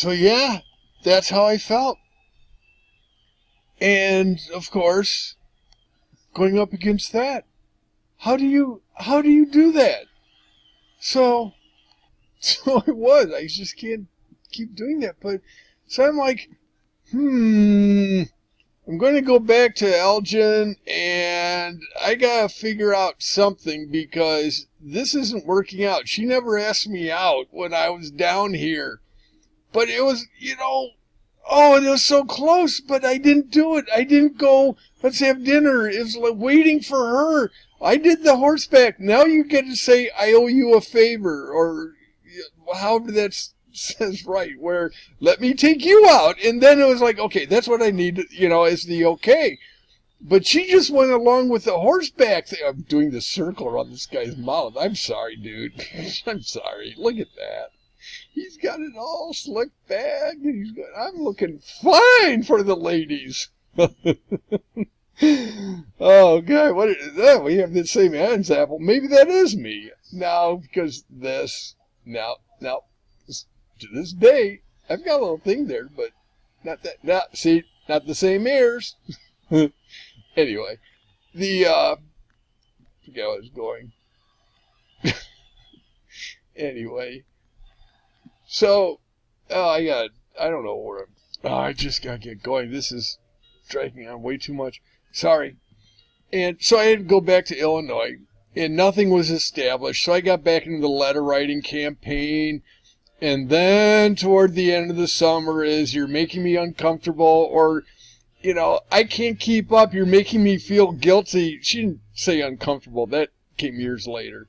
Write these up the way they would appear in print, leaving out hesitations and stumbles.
So yeah, that's how I felt. And of course, going up against that, how do you do that? So I just can't keep doing that. But so I'm like, I'm going to go back to Elgin, and I got to figure out something because this isn't working out. She never asked me out when I was down here. But it was, it was so close, but I didn't do it. I didn't go, let's have dinner. It was like waiting for her. I did the horseback. Now you get to say, I owe you a favor, or however that says right, where let me take you out. And then it was like, okay, that's what I need, is the okay. But she just went along with the horseback thing. I'm doing the circle around this guy's mouth. I'm sorry, dude. I'm sorry. Look at that. He's got it all slicked back. I'm looking fine for the ladies. Oh, God, what is that? We have the same Adam's apple. Maybe that is me. No, because this. No. To this day, I've got a little thing there, but not that. Not the same ears. Anyway, I forget where I was going. Anyway. So, I don't know where I just got to get going. This is dragging on way too much. Sorry. And so I had to go back to Illinois, and nothing was established. So I got back into the letter writing campaign, and then toward the end of the summer is, you're making me uncomfortable, or, I can't keep up. You're making me feel guilty. She didn't say uncomfortable. That came years later.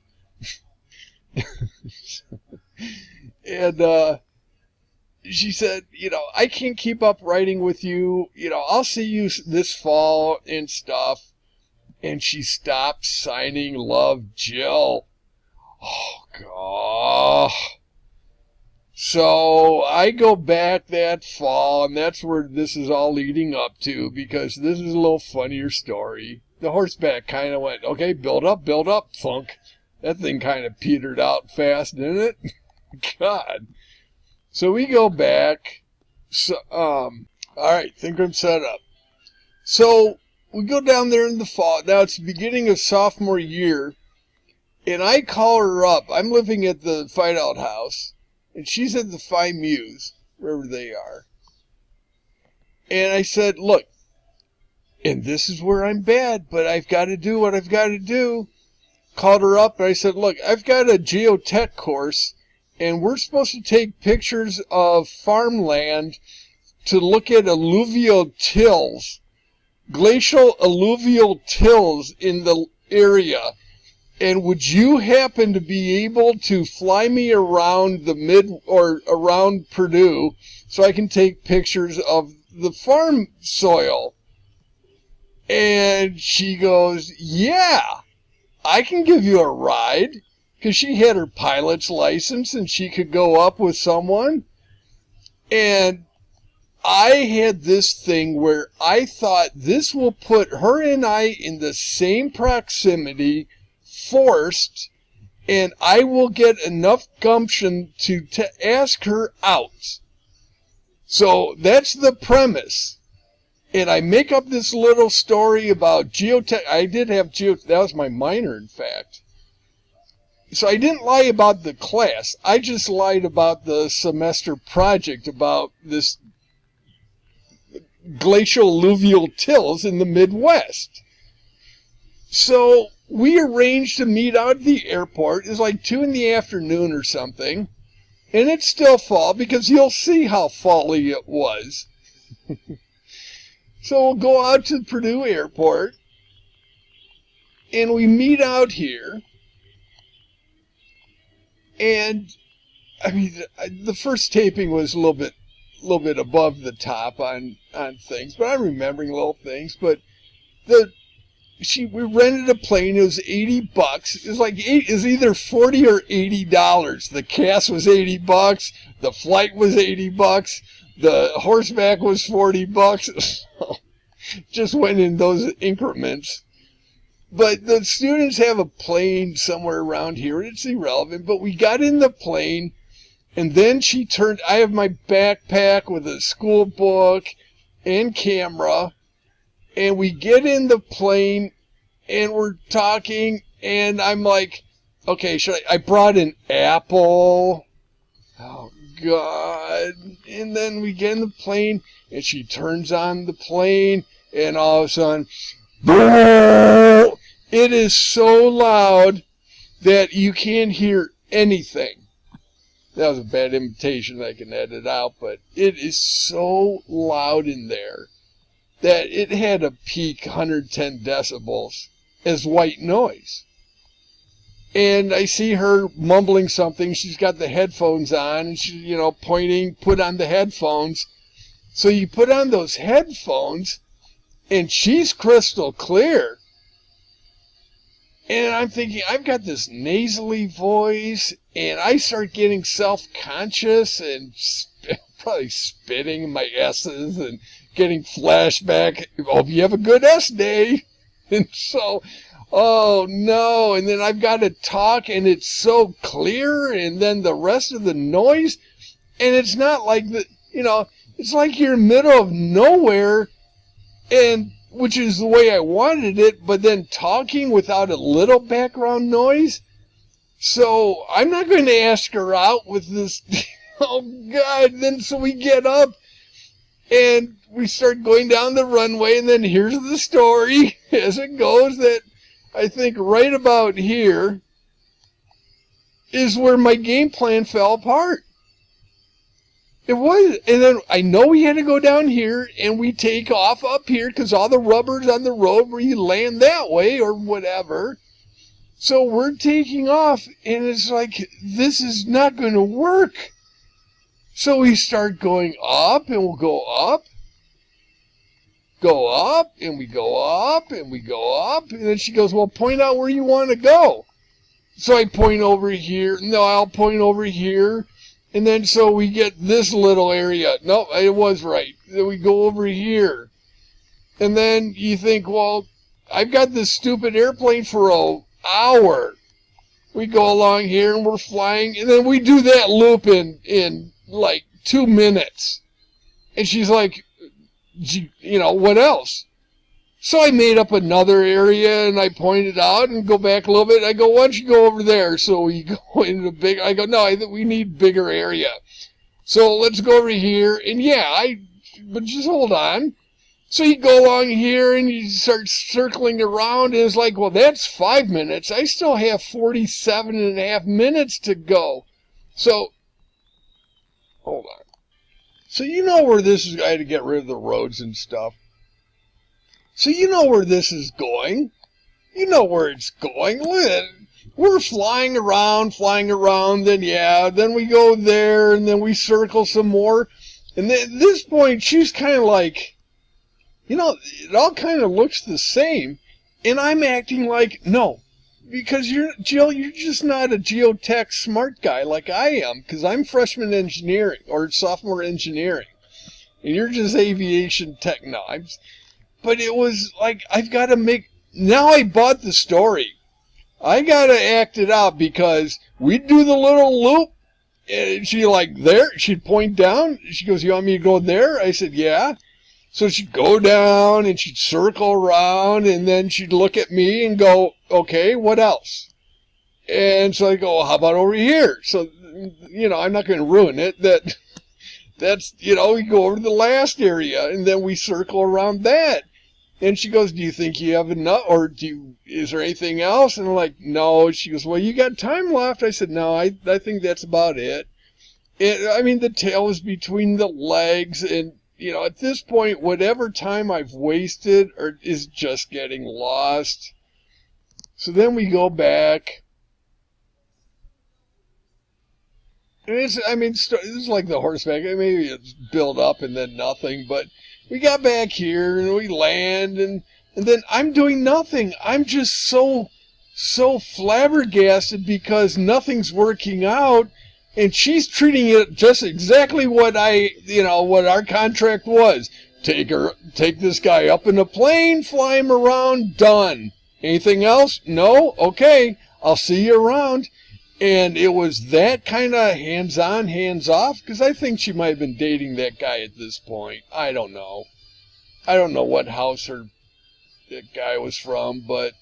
And she said, I can't keep up writing with you. I'll see you this fall and stuff. And she stopped signing Love, Jill. Oh, God. So I go back that fall, and that's where this is all leading up to, because this is a little funnier story. The horseback kind of went, okay, build up, funk. That thing kind of petered out fast, didn't it? God. So we go back. So, all right, think I'm set up. So we go down there in the fall. Now it's the beginning of sophomore year, and I call her up. I'm living at the Fight Out House, and she's at the Phi Muse, wherever they are. And I said, look, and this is where I'm bad, but I've got to do what I've got to do. Called her up, and I said, look, I've got a geotech course, and we're supposed to take pictures of farmland to look at alluvial tills, glacial alluvial tills in the area. And would you happen to be able to fly me around around Purdue so I can take pictures of the farm soil? And she goes, yeah, I can give you a ride. Because she had her pilot's license and she could go up with someone. And I had this thing where I thought this will put her and I in the same proximity, forced, and I will get enough gumption to ask her out. So that's the premise. And I make up this little story about geotech. I did have geotech. That was my minor, in fact. So I didn't lie about the class. I just lied about the semester project about this glacial alluvial tills in the Midwest. So we arranged to meet out at the airport. It was like 2 PM or something. And it's still fall, because you'll see how fall-y it was. So we'll go out to Purdue Airport, and we meet out here. And, I mean, the first taping was a little bit above the top on things, but I'm remembering little things. But we rented a plane. It was $80. It was like it was either $40 or $80. The cast was $80. The flight was $80. The horseback was $40. Just went in those increments. But the students have a plane somewhere around here. It's irrelevant. But we got in the plane, And then she turned, I have my backpack with a school book and camera, and we get in the plane, and we're talking, and I'm like, okay, I brought an apple. Oh, God. And then we get in the plane, and she turns on the plane, and all of a sudden, it is so loud that you can't hear anything. That was a bad imitation I can edit out, but it is so loud in there that it had a peak 110 decibels as white noise. And I see her mumbling something. She's got the headphones on, and she's, pointing, put on the headphones. So you put on those headphones, and she's crystal clear. And I'm thinking, I've got this nasally voice, and I start getting self-conscious and probably spitting my S's and getting flashback. Hope you have a good S day. And so, oh no, and then I've got to talk, and it's so clear, and then the rest of the noise, and it's not like it's like you're in the middle of nowhere, and which is the way I wanted it, but then talking without a little background noise. So I'm not going to ask her out with this. Oh God. Then so we get up and we start going down the runway, and then here's the story as it goes, that I think right about here is where my game plan fell apart. It was, and then I know we had to go down here, and we take off up here because all the rubber's on the road where you land that way or whatever. So we're taking off, and it's like, this is not going to work. So we start going up, and we'll go up, and we go up, and we go up. And then she goes, well, point out where you want to go. So I point over here. No, I'll point over here. And then so we get this little area. No, it was right. Then we go over here. And then you think, well, I've got this stupid airplane for an hour. We go along here and we're flying. And then we do that loop in like 2 minutes. And she's like, what else? So I made up another area, and I pointed out and go back a little bit. I go, why don't you go over there? So we go into big. I go, no, we need bigger area. So let's go over here. And but just hold on. So you go along here and you start circling around, and it's like, well, that's 5 minutes. I still have 47.5 minutes to go. So, hold on. So you know where this is. I had to get rid of the roads and stuff. So you know where this is going. You know where it's going. We're flying around, then we go there, and then we circle some more. And then at this point, she's kind of like, it all kind of looks the same. And I'm acting like, no, because Jill, you're just not a geotech smart guy like I am, because I'm freshman engineering, or sophomore engineering. And you're just aviation tech. No, but it was like, now I bought the story. I got to act it out, because we'd do the little loop, and she'd point down. She goes, you want me to go there? I said, yeah. So she'd go down, and she'd circle around, and then she'd look at me and go, okay, what else? And so I go, well, how about over here? So, I'm not going to ruin it. That's, we go over to the last area, and then we circle around that. And she goes, do you think you have enough, or is there anything else? And I'm like, no. She goes, well, you got time left. I said, no, I think that's about it. The tail is between the legs, and, at this point, whatever time I've wasted is just getting lost. So then we go back. And this is like the horseback. Maybe it's build up and then nothing, but we got back here and we land, and then I'm doing nothing. I'm just so flabbergasted because nothing's working out, and she's treating it just exactly what what our contract was. Take this guy up in a plane, fly him around, done. Anything else? No? Okay, I'll see you around. And it was that kind of hands-on, hands-off, because I think she might have been dating that guy at this point. I don't know. I don't know what house that guy was from, but,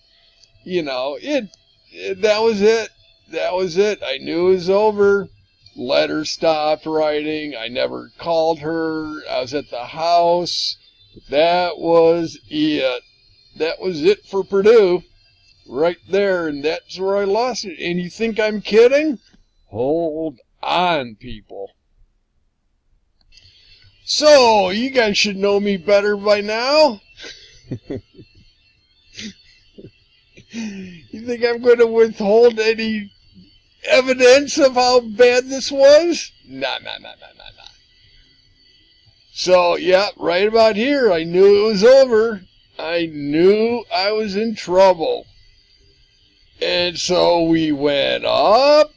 you know, that was it. That was it. I knew it was over. Letter stopped writing. I never called her. I was at the house. That was it. That was it for Purdue. Right there, and that's where I lost it. And you think I'm kidding? Hold on, people. So, you guys should know me better by now. You think I'm going to withhold any evidence of how bad this was? Nah. So, yeah, right about here, I knew it was over. I knew I was in trouble. And so we went up,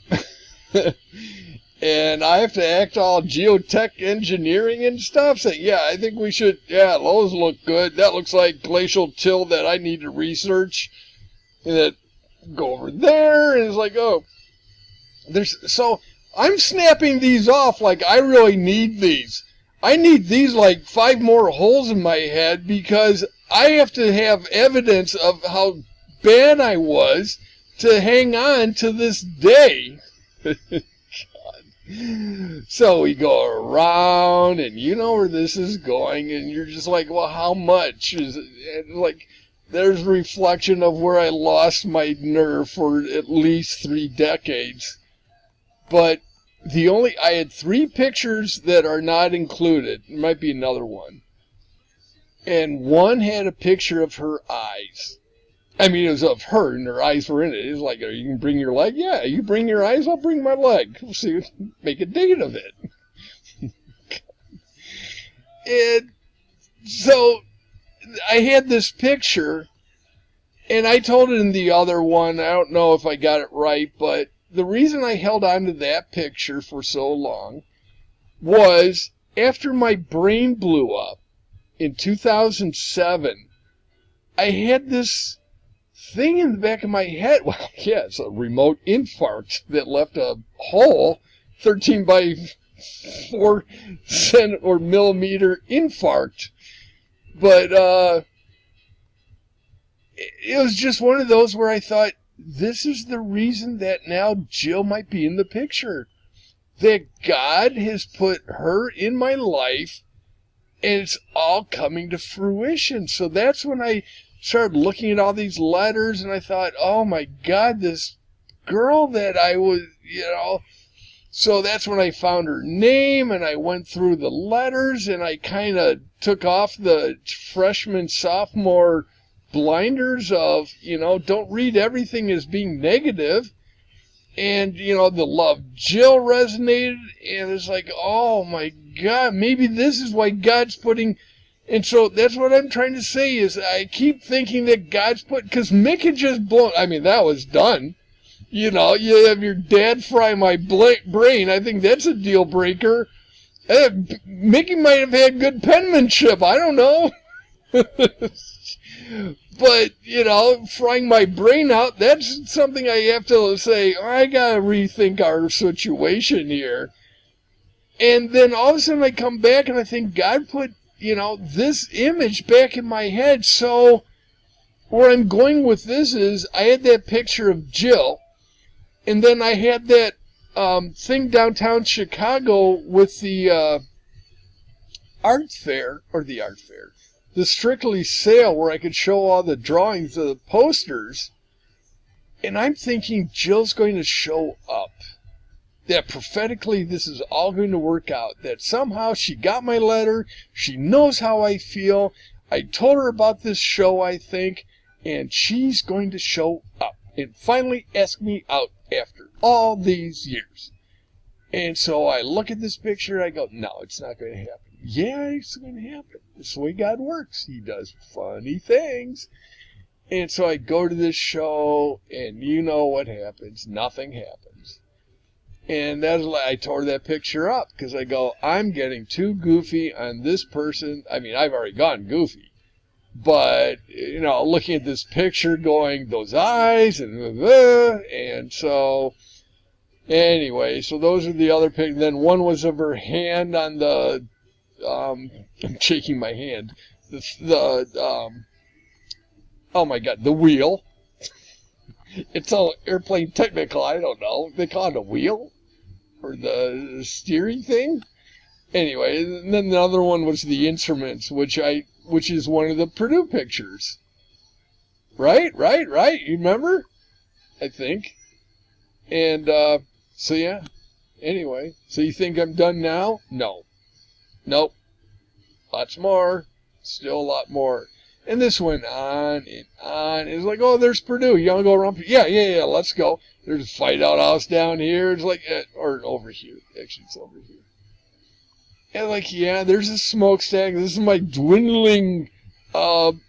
and I have to act all geotech engineering and stuff, saying, yeah, I think we should, yeah, those look good. That looks like glacial till that I need to research. And then go over there, and it's like, oh, so I'm snapping these off like I really need these. I need these like 5 more holes in my head because I have to have evidence of how bad I was to hang on to this day. God. So we go around, and you know where this is going, and you're just like, well, how much is it? And like, there's a reflection of where I lost my nerve for at least 3 decades. But I had 3 pictures that are not included. There might be another one. And one had a picture of her eyes. I mean, it was of her, and her eyes were in it. It was like, you can bring your leg? Yeah, you bring your eyes, I'll bring my leg. We'll see, make a date of it. And so I had this picture, and I told it in the other one, I don't know if I got it right, but the reason I held on to that picture for so long was after my brain blew up in 2007, I had this thing in the back of my head. Well, yeah, it's a remote infarct that left a hole, 13 by 4 millimeter infarct. But it was just one of those where I thought, this is the reason that now Jill might be in the picture. That God has put her in my life, and it's all coming to fruition. So that's when I started looking at all these letters, and I thought, oh my God, this girl that I was, So that's when I found her name, and I went through the letters, and I kind of took off the freshman, sophomore blinders of, don't read everything as being negative. And, the love Jill resonated, and it's like, oh my God, maybe this is why God's putting. And so that's what I'm trying to say is I keep thinking that God's because Mick had just blown, that was done. You have your dad fry my brain. I think that's a deal breaker. Mickey might have had good penmanship. I don't know. But, frying my brain out, that's something I have to say, I gotta rethink our situation here. And then all of a sudden I come back and I think God put, this image back in my head. So where I'm going with this is I had that picture of Jill, and then I had that thing downtown Chicago with the art fair, the Strictly sale where I could show all the drawings of the posters. And I'm thinking Jill's going to show up. That prophetically this is all going to work out. That somehow she got my letter. She knows how I feel. I told her about this show, I think. And she's going to show up. And finally ask me out after all these years. And so I look at this picture. I go, no, it's not going to happen. Yeah, it's going to happen. That's the way God works. He does funny things. And so I go to this show, and you know what happens. Nothing happens. And that's why I tore that picture up, because I go, I'm getting too goofy on this person. I've already gone goofy. But, looking at this picture going, those eyes, and so Anyway, so those are the other pictures. Then one was of her hand on the, I'm shaking my hand. Oh my God, the wheel. It's all airplane technical, I don't know. They call it a wheel? Or the steering thing? Anyway, and then the other one was the instruments, which is one of the Purdue pictures. Right? You remember? I think. And, so yeah. Anyway, so you think I'm done now? No. Nope. Lots more. Still a lot more. And this went on and on. It's like, oh, there's Purdue. You want to go around? Yeah, let's go. There's a fight out house down here. It's like, or over here. Actually, it's over here. And like, yeah, there's a smokestack. This is my dwindling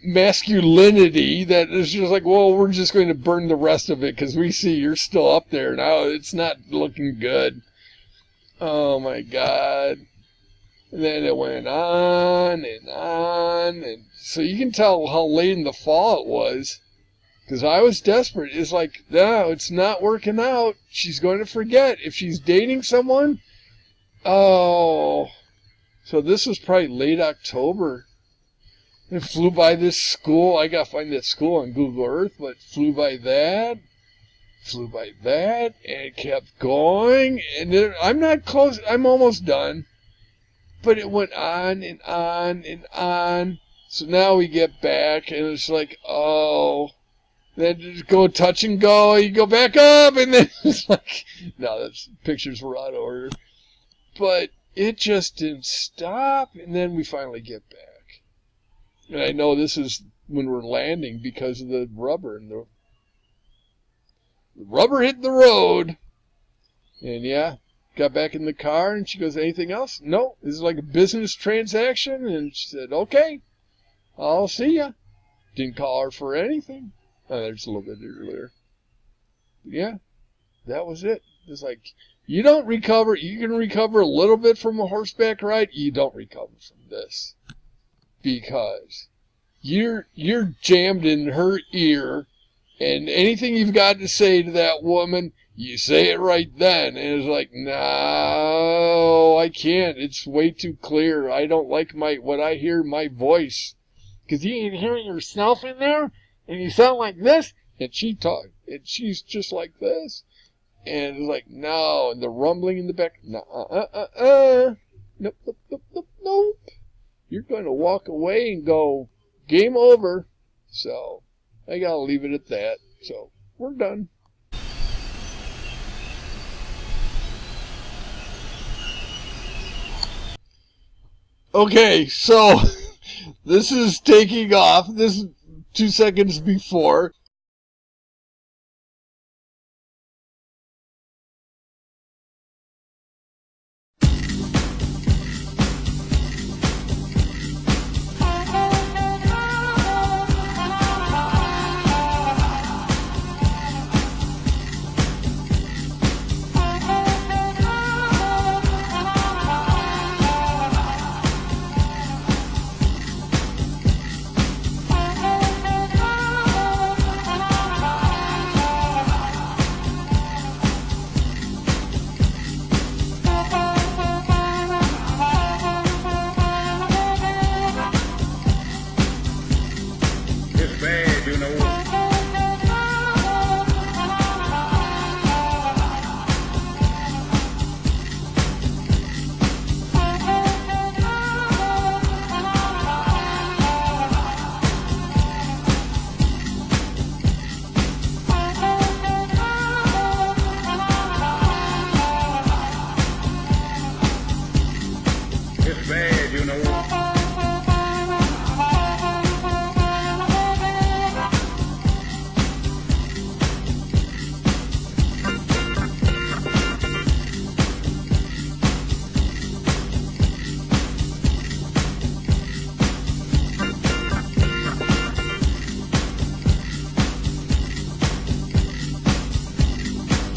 masculinity that is just like, well, we're just going to burn the rest of it because we see you're still up there now. It's not looking good. Oh, my God. And then it went on and on. And so you can tell how late in the fall it was. Because I was desperate. It's like, no, it's not working out. She's going to forget. If she's dating someone, oh. So this was probably late October. It flew by this school. I got to find that school on Google Earth, but flew by that, and it kept going. And then, I'm not close. I'm almost done. But it went on and on and on. So now we get back, and it's like, oh. Then just go touch and go. You go back up, and then it's like, no, those pictures were out of order. But it just didn't stop, and then we finally get back. And I know this is when we're landing because of the rubber, and the rubber hit the road. And yeah, got back in the car, and she goes, anything else? No, this is like a business transaction. And she said, okay, I'll see ya. Didn't call her for anything. Oh, there's a little bit earlier. But yeah, that was it. It's like, you don't recover. You can recover a little bit from a horseback ride. You don't recover from this. Because you're jammed in her ear, and anything you've got to say to that woman, you say it right then. And it's like, no, I can't. It's way too clear. I don't like what I hear my voice. Because you ain't hearing yourself in there, and you sound like this, and she's just like this. And it's like, no, and the rumbling in the back, nope. You're going to walk away and go, game over. So, I got to leave it at that. So, we're done. Okay, so, this is taking off. This is 2 seconds before.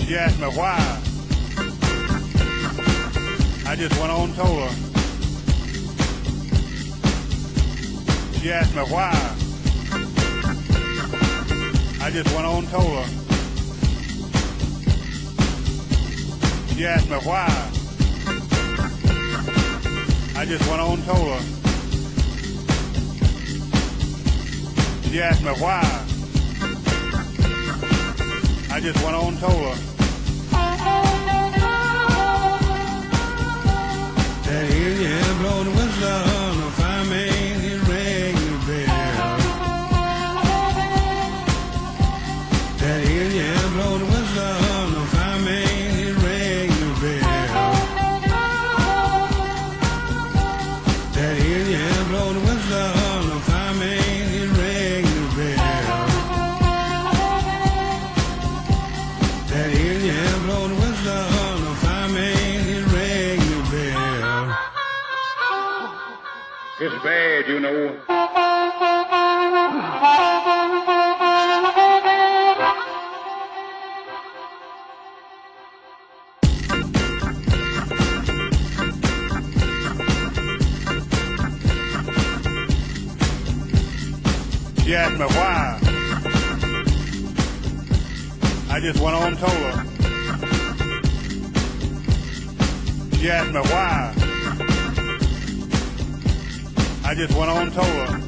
She asked me why. I just went on and told her. She asked me why. I just went on and told her. She asked me why. I just went on and told her. She asked me why. I just went on and told her. That Indian blow the whistle, if I made it ring the bell. That Indian blow the whistle, if I made it ring the bell. That Indian blow the whistle, if I made it ring the bell. That Indian blow the whistle, if I made it ring the bell. It's bad, you know. She asked me why. I just went on and told her. She asked me why. I just went on and told her.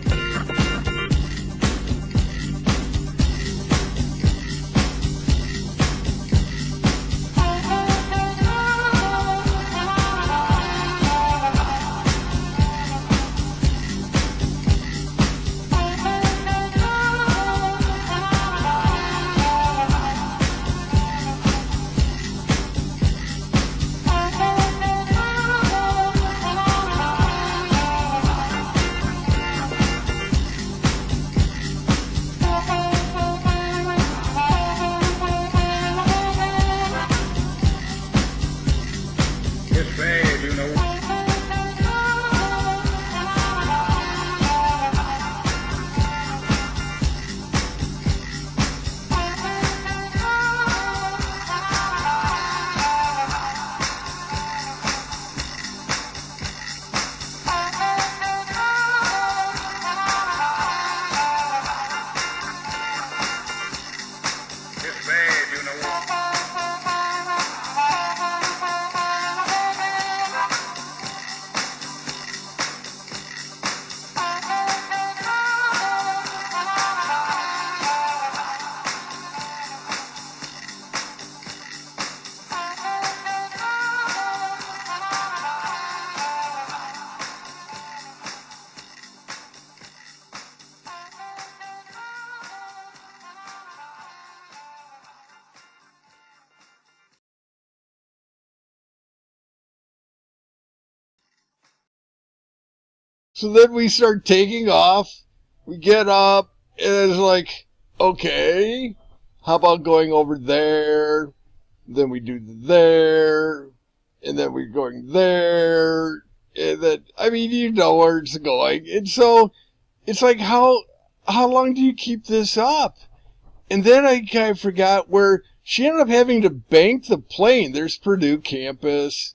It's bad, you know. It's bad, you know. So then we start taking off. We get up, and it's like, okay, how about going over there? Then we do there, and then we're going there, and then, I mean, you know where it's going. And so it's like, how long do you keep this up? And then I kind of forgot where she ended up having to bank the plane. There's Purdue campus.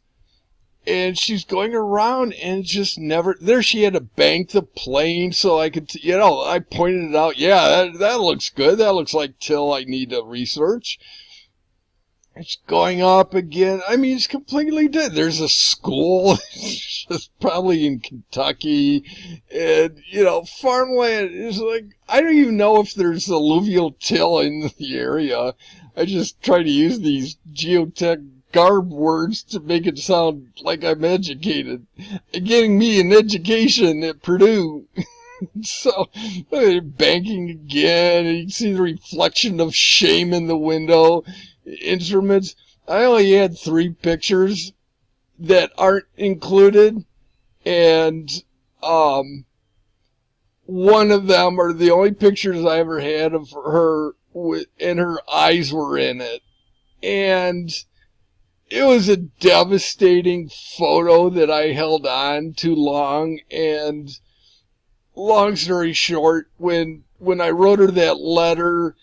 And she's going around and just never, there she had to bank the plane so I could, I pointed it out. Yeah, that looks good. That looks like till I need to research. It's going up again. I mean, it's completely dead. There's a school, it's just probably in Kentucky. And, farmland is like, I don't even know if there's alluvial till in the area. I just try to use these geotech garb words to make it sound like I'm educated. Getting me an education at Purdue. So, banking again, and you can see the reflection of shame in the window. Instruments. I only had 3 pictures that aren't included, and one of them are the only pictures I ever had of her, and her eyes were in it. And it was a devastating photo that I held on too long, and long story short, when I wrote her that letter,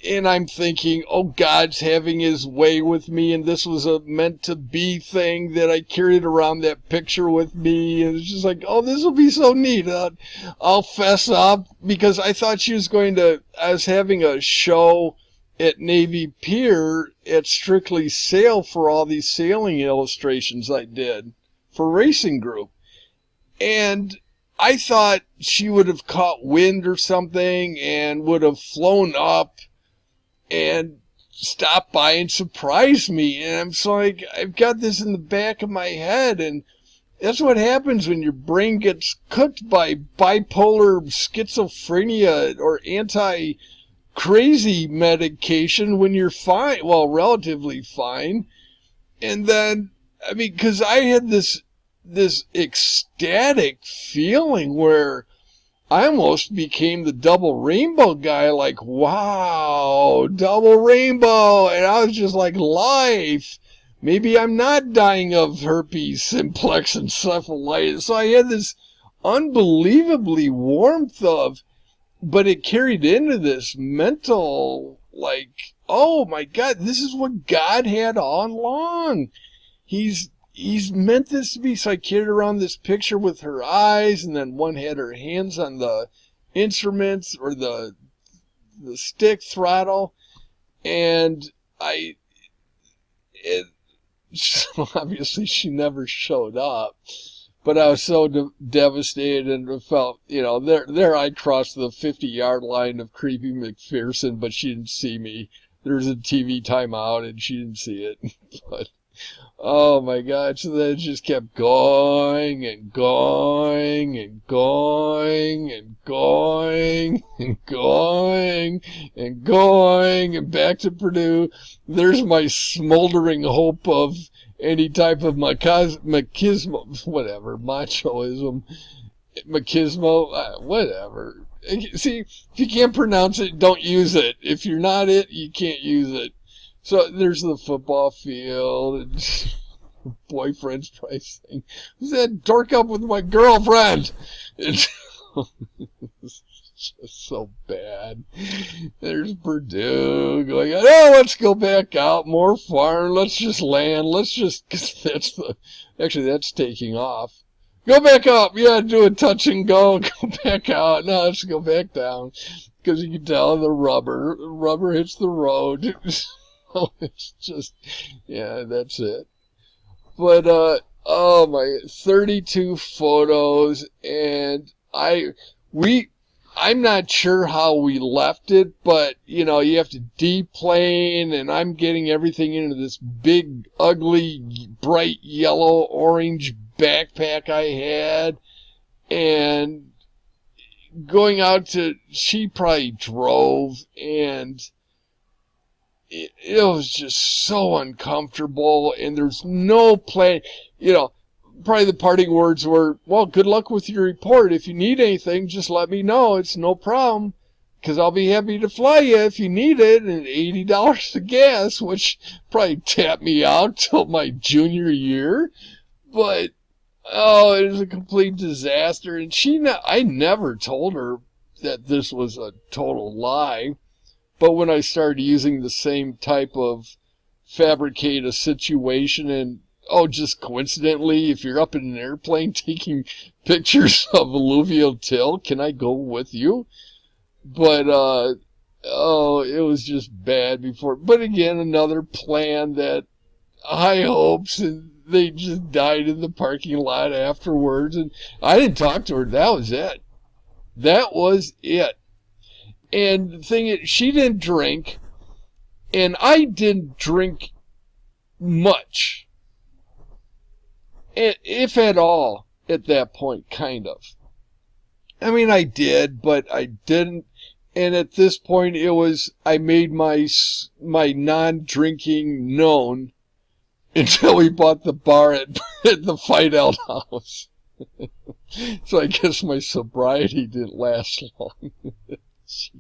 and I'm thinking, oh, God's having his way with me, and this was a meant-to-be thing that I carried around that picture with me, and it's just like, oh, this will be so neat. I'll fess up, because I thought she was I was having a show at Navy Pier at Strictly Sail for all these sailing illustrations I did for Racing Group. And I thought she would have caught wind or something and would have flown up and stopped by and surprised me. And I'm so like, I've got this in the back of my head. And that's what happens when your brain gets cooked by bipolar schizophrenia or anti-crazy medication when you're fine, well, relatively fine. And then, I mean, because I had this ecstatic feeling where I almost became the double rainbow guy, like, wow, double rainbow. And I was just like, life. Maybe I'm not dying of herpes simplex encephalitis. So I had this unbelievably warmth of, but it carried into this mental, like, oh my God, this is what God had all along. He's meant this to be. So I carried around this picture with her eyes, and then one had her hands on the instruments or the stick throttle, and so obviously she never showed up, but I was so devastated and felt, you know, there I crossed the 50-yard line of creepy McPherson, but she didn't see me. There was a TV timeout and she didn't see it. But oh my God, so then it just kept going and going and going and going and going and going and back to Purdue. There's my smoldering hope of any type of machismo, whatever, machoism, machismo, whatever. See, if you can't pronounce it, don't use it. If you're not it, you can't use it. So there's the football field, and boyfriend's probably saying, who's that dork up with my girlfriend? It's just so bad. There's Purdue going, oh, let's go back out, more farm, let's just land, cause that's taking off. Go back up, yeah, do a touch and go back out, no, let's go back down. Because you can tell the rubber hits the road. It's just, yeah, that's it. But, oh my, 32 photos, and I'm not sure how we left it, but, you know, you have to deplane, and I'm getting everything into this big, ugly, bright yellow, orange backpack I had, and going out to, she probably drove, and it was just so uncomfortable, and there's no plan. You know, probably the parting words were, well, good luck with your report. If you need anything, just let me know. It's no problem, because I'll be happy to fly you if you need it, and $80 of gas, which probably tapped me out till my junior year. But, oh, it was a complete disaster, and I never told her that this was a total lie. But when I started using the same type of fabricate a situation and, oh, just coincidentally, if you're up in an airplane taking pictures of alluvial till, can I go with you? But, oh, it was just bad before. But again, another plan that high hopes, and they just died in the parking lot afterwards. And I didn't talk to her. That was it. That was it. And the thing is, she didn't drink, and I didn't drink much, if at all, at that point, kind of. I mean, I did, but I didn't, and at this point, it was, I made my non-drinking known until we bought the bar at the Fight Out House. So I guess my sobriety didn't last long. Jeez.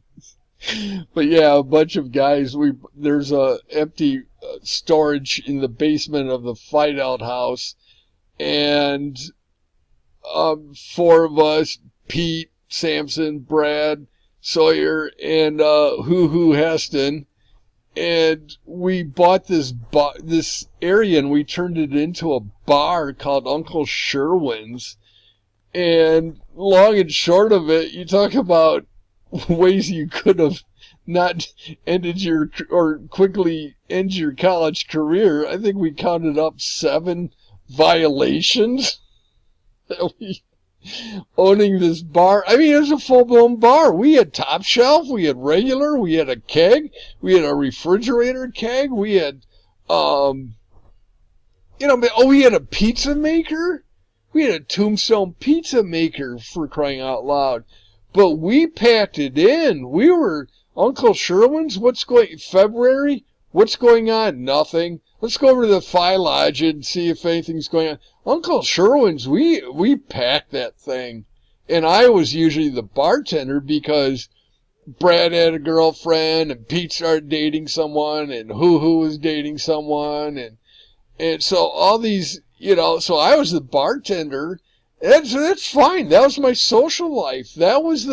But yeah, a bunch of guys, there's a empty storage in the basement of the Fight Out House, and 4 of us, Pete, Sampson, Brad, Sawyer, and Hoo Heston, and we bought this area, and we turned it into a bar called Uncle Sherwin's. And long and short of it, you talk about ways you could have not ended your, or quickly end your college career. I think we counted up 7 violations that we owning this bar. I mean, it was a full-blown bar. We had top shelf, we had regular, we had a keg, we had a refrigerator keg, we had, we had a pizza maker. We had a Tombstone pizza maker, for crying out loud. But we packed it in. We were, Uncle Sherwin's, February? What's going on? Nothing. Let's go over to the Phi Lodge and see if anything's going on. Uncle Sherwin's, we packed that thing. And I was usually the bartender because Brad had a girlfriend and Pete started dating someone and Hoo was dating someone. And so all these, so I was the bartender. That's fine. That was my social life. That was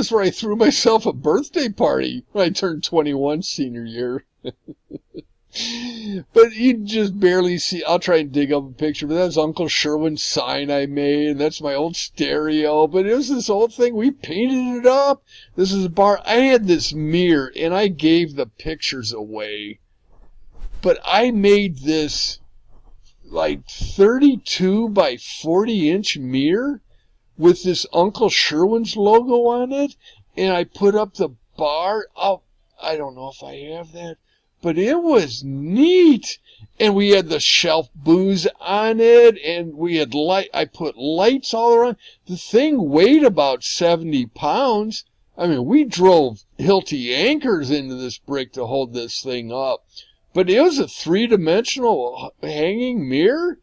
where I threw myself a birthday party when I turned 21 senior year. But you just barely see. I'll try and dig up a picture, but that's Uncle Sherwin's sign I made, and that's my old stereo. But it was this old thing. We painted it up. This is a bar. I had this mirror, and I gave the pictures away. But I made this like 32 by 40-inch mirror with this Uncle Sherwin's logo on it, and I put up the bar. Oh, I don't know if I have that, but it was neat. And we had the shelf booze on it, and we had I put lights all around. The thing weighed about 70 pounds. I mean, we drove Hilti anchors into this brick to hold this thing up. But it was a 3-dimensional hanging mirror.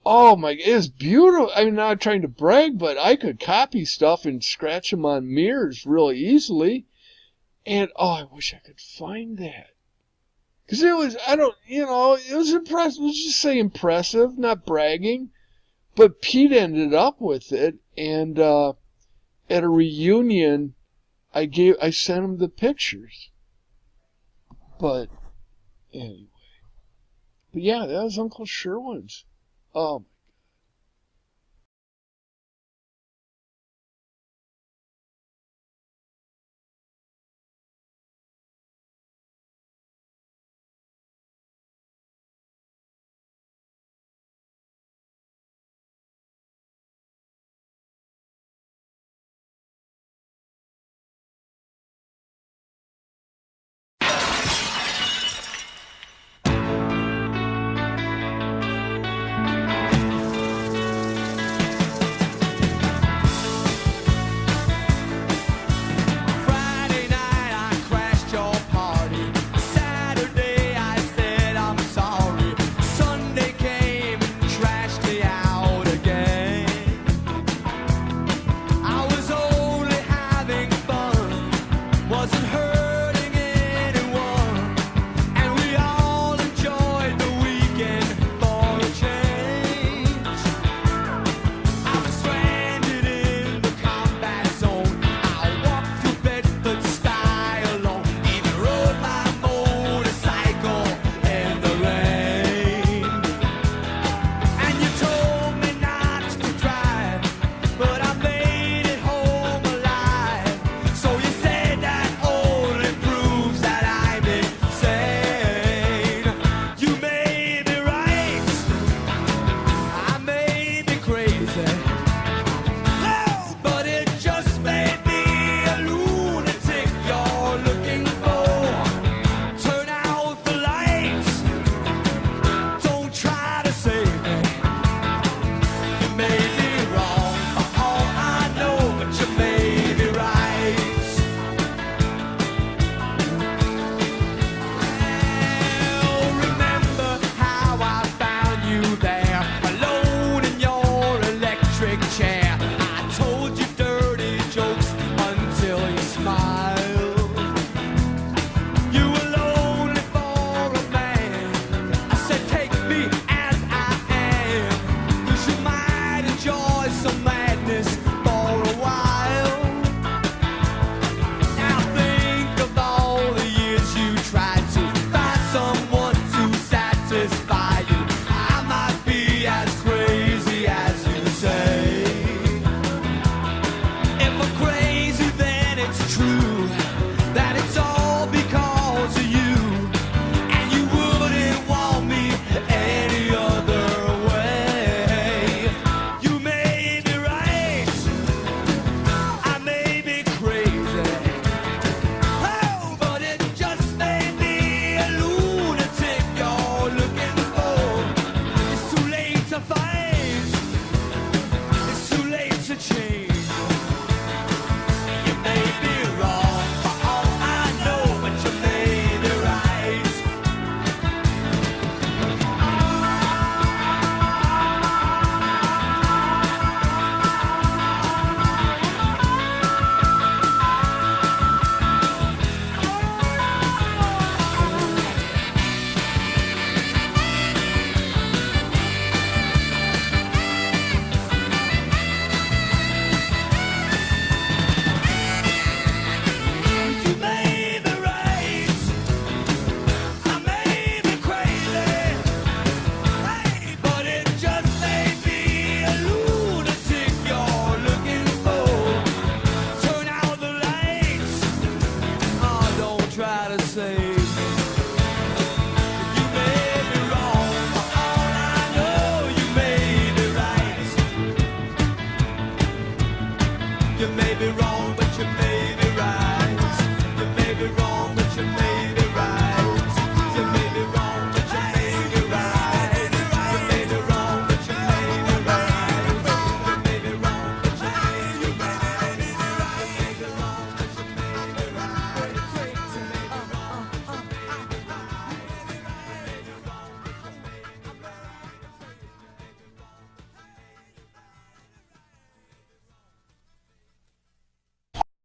Oh my, it was beautiful. I'm not trying to brag, but I could copy stuff and scratch them on mirrors really easily. And, I wish I could find that. Because it was, it was impressive. Let's just say impressive, not bragging. But Pete ended up with it. And at a reunion, I sent him the pictures. But anyway. But yeah, that was Uncle Sherwin's. Oh,